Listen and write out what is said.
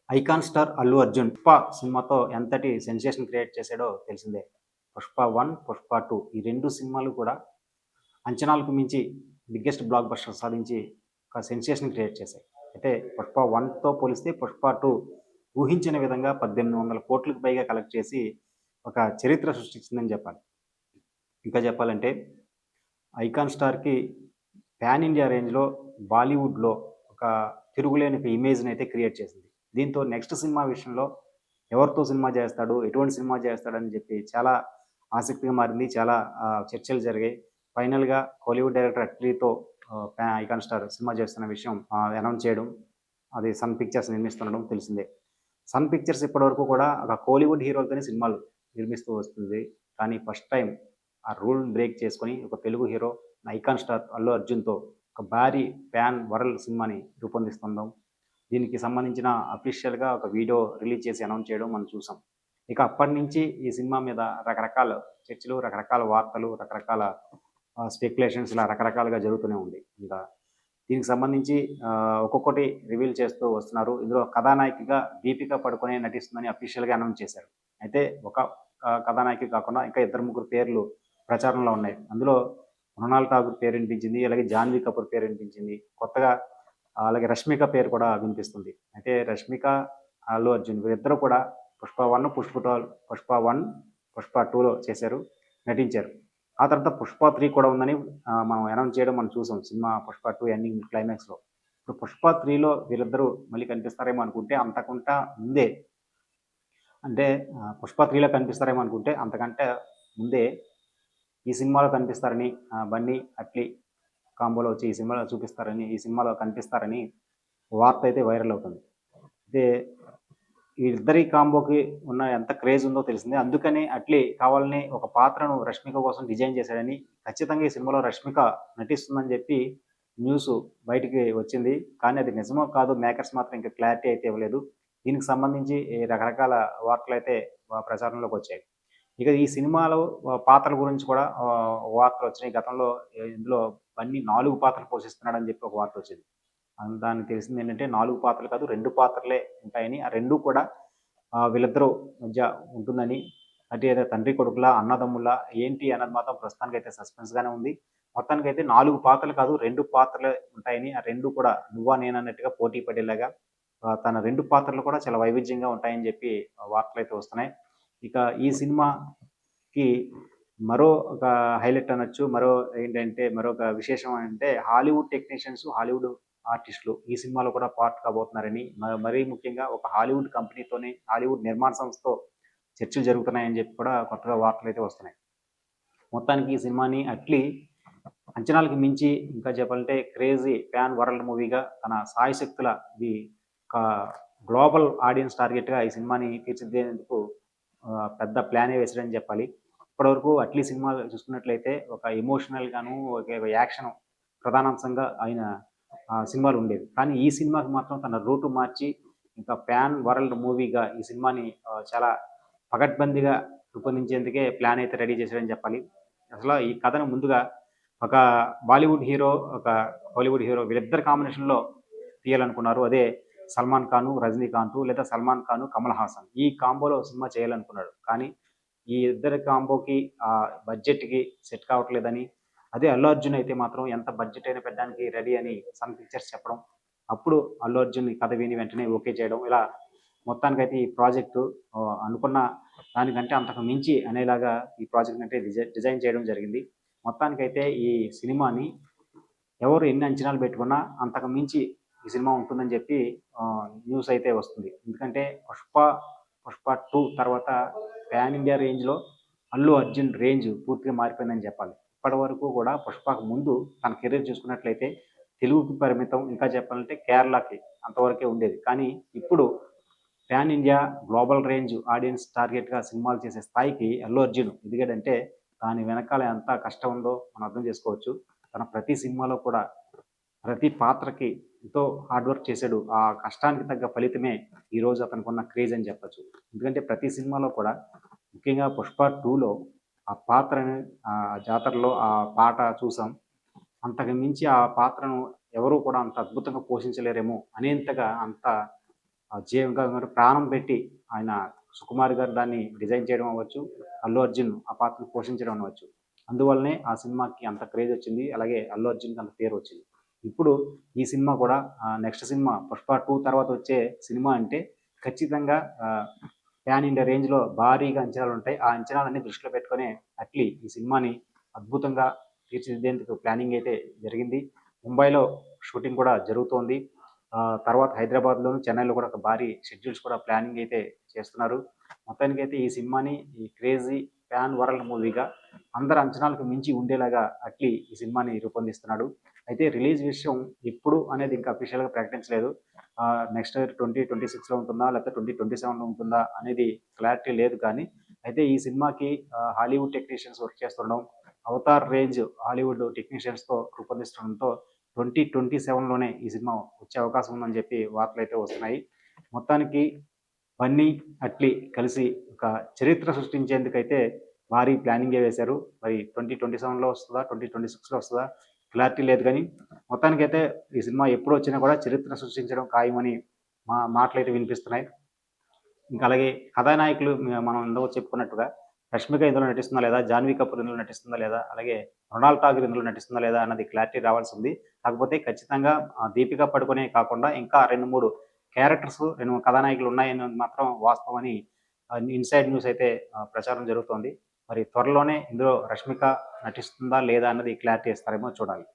Icon star Allu Arjun 'Pushpa' సినిమాతో ఎంతటి sensation create చేశాడో తెలిసిందే. 'పుష్ప 1', 'పుష్ప 2' ఈ 2 సినిమాలు కూడా అంచనాలకు మించి బిగ్గెస్ట్ బ్లాక్ బస్టర్ సాధించి ఒక సెన్సేషన్ క్రియేట్ చేశాయి. అయితే 'పుష్ప 1'తో పోలిస్తే 'పుష్ప 2' ఊహించిన విధంగా 1800,00,00,000కి పైగా కలెక్ట్ చేసి ఒక చరిత్ర సృష్టించిందని చెప్పాలి. ఇంకా చెప్పాలంటే ఐకాన్ స్టార్‌కి పాన్ ఇండియా రేంజ్‌లో బాలీవుడ్‌లో ఒక తిరుగులేని ఒక ఇమేజ్‌నైతే క్రియేట్ చేసింది. దీంతో నెక్స్ట్ సినిమా విషయంలో ఎవరితో సినిమా చేస్తాడు? ఎటువంటి సినిమా చేస్తాడని చెప్పి చాలా ఆసక్తిగా మారింది. చాలా చర్చలు జరిగాయి. ఫైనల్‌గా కోలీవుడ్ డైరెక్టర్ అట్లీతో ఐకాన్ స్టార్ సినిమా చేస్తున్న విషయం అనౌన్స్ చేయడం, అది సన్ పిక్చర్స్ నిర్మిస్తుండడం తెలిసిందే. సన్ పిక్చర్స్ ఇప్పటివరకు కూడా ఒక కోలీవుడ్ హీరోలతోనే సినిమాలు నిర్మిస్తూ వస్తుంది. కానీ ఫస్ట్ టైమ్ ఆ రూల్‌ని బ్రేక్ చేసుకొని ఒక Telugu hero icon star Allu అర్జున్‌తో ఒక భారీ పాన్ వరల్డ్ సినిమాని రూపొందిస్తుండడం, దీనికి సంబంధించిన అఫీషియల్‌గా ఒక వీడియో రిలీజ్ చేసి అనౌన్స్ చేయడం మనం చూసాం. ఇక అప్పటినుంచి ఈ సినిమా మీద రకరకాల చర్చలు, రకరకాల వార్తలు, రకరకాల స్పెక్యులేషన్స్ ఇలా రకరకాలుగా జరుగుతూనే ఉంది. ఇంకా దీనికి సంబంధించి ఒక్కొక్కటి రివీల్ చేస్తూ వస్తున్నారు. ఇందులో కథానాయికగా దీపిక పడుకొనే నటిస్తుందని అఫీషియల్‌గా అనౌన్స్ చేశారు. అయితే ఒక కథానాయకి కాకుండా ఇంకా ఇద్దరు, ముగ్గురు పేర్లు ప్రచారంలో ఉన్నాయి. అందులో మృణాల్ ఠాగూర్ పేరు వినిపించింది. అలాగే జాన్వీ కపూర్ పేరు వినిపించింది. కొత్తగా అలాగే రష్మిక పేరు కూడా వినిపిస్తుంది. అయితే రష్మిక, అల్లు అర్జున్ వీరిద్దరూ కూడా 'పుష్ప 1', 'పుష్ప 1', 'పుష్ప 2'లో చేశారు, నటించారు. ఆ తర్వాత 'పుష్ప 3' కూడా ఉందని మనం అనౌన్స్ చేయడం మనం చూసాం. సినిమా 'పుష్ప 2' ఎండింగ్ క్లైమాక్స్‌లో. ఇప్పుడు 'పుష్ప 3'లో వీళ్ళిద్దరూ మళ్ళీ కనిపిస్తారేమో అనుకుంటే అంతకంటా ముందే అంటే 'పుష్ప 3'లో కనిపిస్తారేమో అనుకుంటే అంతకంటే ముందే ఈ సినిమాలో కనిపిస్తారని బన్నీ, అట్లీ కాంబోలో వచ్చి ఈ సినిమాలో చూపిస్తారని, ఈ సినిమాలో కనిపిస్తారని వార్త అయితే వైరల్ అవుతుంది. అయితే వీళ్ళిద్దరి కాంబోకి ఉన్న ఎంత క్రేజ్ ఉందో తెలిసిందే. అందుకని అట్లీ కావాలని ఒక పాత్రను రష్మిక కోసం డిజైన్ చేశాడని, ఖచ్చితంగా ఈ సినిమాలో రష్మిక నటిస్తుందని చెప్పి న్యూసు బయటికి వచ్చింది. కానీ అది నిజమో కాదో మేకర్స్ మాత్రం ఇంకా క్లారిటీ అయితే ఇవ్వలేదు. దీనికి సంబంధించి ఈ రకరకాల వార్తలైతే ప్రచారంలోకొచ్చాయి. ఇక ఈ సినిమాలో పాత్రల గురించి కూడా వార్తలొచ్చినాయి. గతంలో ఇందులో బన్నీ 4 పాత్రలు పోషిస్తున్నాడని చెప్పి ఒక వార్తొచ్చింది. దానికి తెలిసిందేంటంటే 4 పాత్రలు కాదు 2 పాత్రలే ఉంటాయని, ఆ 2 కూడా వీళ్ళిద్దరూ మధ్య ఉంటుందని, అంటే ఏదో తండ్రి కొడుకులా, అన్నదమ్ములా ఏంటి అన్నది మాత్రం ప్రస్తుతానికైతే సస్పెన్స్‌గానే ఉంది. మొత్తానికైతే 4 పాత్రలు కాదు 2 పాత్రలే ఉంటాయని, ఆ 2 కూడా నువ్వా నేనా అన్నట్టుగా పోటీ పడేలాగా తన 2 పాత్రలు కూడా చాలా వైవిధ్యంగా ఉంటాయని చెప్పి వార్తలైతే వస్తున్నాయి. ఇక ఈ సినిమాకి మరో ఒక హైలైట్ అనొచ్చు. మరొక విశేషం అంటే హాలీవుడ్ టెక్నీషియన్స్, హాలీవుడ్ ఆర్టిస్టులు ఈ సినిమాలో కూడా పార్ట్ కాబోతున్నారని, మరీ ముఖ్యంగా ఒక హాలీవుడ్ కంపెనీతోని, హాలీవుడ్ నిర్మాణ సంస్థతో చర్చలు జరుగుతున్నాయని చెప్పి కూడా కొత్తగా వార్తలైతే వస్తున్నాయి. మొత్తానికి ఈ సినిమాని అట్లీ అంచనాలకు మించి ఇంకా చెప్పాలంటే క్రేజీ పాన్ వరల్డ్ మూవీగా తన శాయశక్తులా ఇది ఒక గ్లోబల్ ఆడియన్స్ టార్గెట్‌గా ఈ సినిమాని తీర్చిదిద్దేందుకు పెద్ద ప్లానే వేసాడని చెప్పాలి. ఇప్పటివరకు అట్లీ సినిమాలు చూసుకున్నట్లయితే ఒక ఎమోషనల్‌గాను, ఒక యాక్షన్ ప్రధానాంశంగా ఆయన సినిమాలుండేవి. కానీ ఈ సినిమాకి మాత్రం తన రూటు మార్చి ఇంకా పాన్ వరల్డ్ మూవీగా ఈ సినిమాని చాలా పకడ్బందీగా రూపొందించేందుకే ప్లాన్ అయితే రెడీ చేశాడని చెప్పాలి. అసల ఈ కథను ముందుగా ఒక బాలీవుడ్ హీరో, ఒక హాలీవుడ్ హీరో వీళ్ళిద్దరి కాంబినేషన్‌లో తీయాలనుకున్నారు. అదే 'సల్మాన్ ఖాను', 'రజనీకాంత్' లేదా 'సల్మాన్ ఖాను', 'కమల్ హాసన్' ఈ కాంబోలో సినిమా చేయాలనుకున్నాడు. కానీ ఈ ఇద్దరి కాంబోకి బడ్జెట్‌కి సెట్ కావట్లేదని, అదే 'అల్లు అర్జున్' అయితే మాత్రం ఎంత బడ్జెట్ అయినా పెట్టడానికి రెడీ అని సన్ పిక్చర్స్ చెప్పడం. అప్పుడు 'అల్లు అర్జున్' ఈ కథ విని వెంటనే ఓకే చేయడం. ఇలా మొత్తానికైతే ఈ ప్రాజెక్టు అనుకున్న దానికంటే అంతకు మించి అనేలాగా ఈ ప్రాజెక్ట్‌ని అంటే డిజైన్ చేయడం జరిగింది. మొత్తానికైతే ఈ సినిమాని ఎవరు ఎన్ని అంచనాలు పెట్టుకున్నా అంతకు మించి ఈ సినిమా ఉంటుందని చెప్పి న్యూస్ అయితే వస్తుంది. ఎందుకంటే 'పుష్ప 2' తర్వాత పాన్ ఇండియా రేంజ్‌లో అల్లు అర్జున్ రేంజ్ పూర్తిగా మారిపోయిందని చెప్పాలి. ఇప్పటివరకు కూడా 'పుష్ప'కు ముందు తన కెరీర్ చూసుకున్నట్లయితే తెలుగుకి పరిమితం. ఇంకా చెప్పాలంటే కేరళకి అంతవరకే ఉండేది. కానీ ఇప్పుడు pan India global range audience టార్గెట్‌గా సినిమాలు చేసే స్థాయికి అల్లు అర్జున్ ఎదిగాడంటే దాని వెనకాల ఎంత కష్టం ఉందో మనం అర్థం చేసుకోవచ్చు. తన ప్రతి సినిమాలో కూడా ప్రతి పాత్రకి ఎంతో హార్డ్ వర్క్ చేశాడు. ఆ కష్టానికి తగ్గ ఫలితమే ఈరోజు అతనికున్న క్రేజ్ అని చెప్పొచ్చు. ఎందుకంటే ప్రతి సినిమాలో కూడా ముఖ్యంగా 'పుష్ప 2'లో ఆ పాత్రని జాతరలో ఆ పాట చూసాం. అంతకు మించి ఆ పాత్రను ఎవరు కూడా అంత అద్భుతంగా పోషించలేరేమో అనేంతగా అంత జీవంగా మరి ప్రాణం పెట్టి ఆయన సుకుమార్ గారు దాన్ని డిజైన్ చేయడం అవ్వచ్చు, అల్లు అర్జున్ ఆ పాత్రను పోషించడం అవ్వచ్చు. అందువల్లనే ఆ సినిమాకి అంత క్రేజ్ వచ్చింది. అలాగే అల్లు అర్జున్‌కి అంత పేరు వచ్చింది. ఇప్పుడు ఈ సినిమా కూడా నెక్స్ట్ సినిమా 'పుష్ప 2' తర్వాత వచ్చే సినిమా అంటే ఖచ్చితంగా పాన్ ఇండియా రేంజ్‌లో భారీగా అంచనాలుంటాయి. ఆ అంచనాలన్నీ దృష్టిలో పెట్టుకొనే అట్లీ ఈ సినిమాని అద్భుతంగా తీర్చిదిద్దేందుకు ప్లానింగ్ అయితే జరిగింది. ముంబైలో షూటింగ్ కూడా జరుగుతోంది. తర్వాత హైదరాబాద్‌లోను, చెన్నైలో కూడా ఒక భారీ షెడ్యూల్స్ కూడా ప్లానింగ్ అయితే చేస్తున్నారు. మొత్తానికైతే ఈ సినిమాని ఈ క్రేజీ పాన్ వరల్డ్ మూవీగా అందరి అంచనాలకు మించి ఉండేలాగా అట్లీ ఈ సినిమాని రూపొందిస్తున్నాడు. అయితే రిలీజ్ విషయం ఎప్పుడు అనేది ఇంకా అఫీషియల్‌గా ప్రకటించలేదు. నెక్స్ట్ ఇయర్ 2026లో ఉంటుందా? లేకపోతే 2027లో ఉంటుందా? అనేది క్లారిటీ లేదు కానీ, అయితే ఈ సినిమాకి హాలీవుడ్ టెక్నీషియన్స్ వర్క్ చేస్తుండడం, అవతార్ రేంజ్ హాలీవుడ్ టెక్నీషియన్స్‌తో రూపొందిస్తుండడంతో 2027లోనే ఈ సినిమా వచ్చే అవకాశం ఉందని చెప్పి వార్తలైతే వస్తున్నాయి. మొత్తానికి బన్నీ, అట్లీ కలిసి ఒక చరిత్ర సృష్టించేందుకైతే భారీ ప్లానింగే వేశారు. మరి 2027లో వస్తదా? 2026లో వస్తదా? క్లారిటీ లేదు గానీ, మొత్తానికైతే ఈ సినిమా ఎప్పుడొచ్చినా కూడా చరిత్ర సృష్టించడం ఖాయమని మాటలైతే వినిపిస్తున్నాయి. ఇంకా అలాగే కథానాయకులు మనం ఇందాక చెప్పుకున్నట్టుగా 'రష్మిక' ఇందులో నటిస్తుందా లేదా? 'జాన్వీ కపూర్' ఇందులో నటిస్తుందా లేదా? అలాగే 'మృణాల్ ఠాగూర్' ఇందులో నటిస్తుందా లేదా? అన్నది క్లారిటీ రావాల్సుంది. కాకపోతే ఖచ్చితంగా 'దీపిక పడుకొనే' కాకుండా ఇంకా 2, 3 క్యారెక్టర్స్ 2 కథానాయకులు ఉన్నాయన్నది మాత్రం వాస్తవమని ఇన్‌సైడ్ న్యూస్ అయితే ప్రచారం జరుగుతోంది. మరి త్వరలోనే ఇందులో 'రష్మిక' నటిస్తుందా లేదా అన్నది క్లారిటీ ఇస్తారేమో చూడాలి.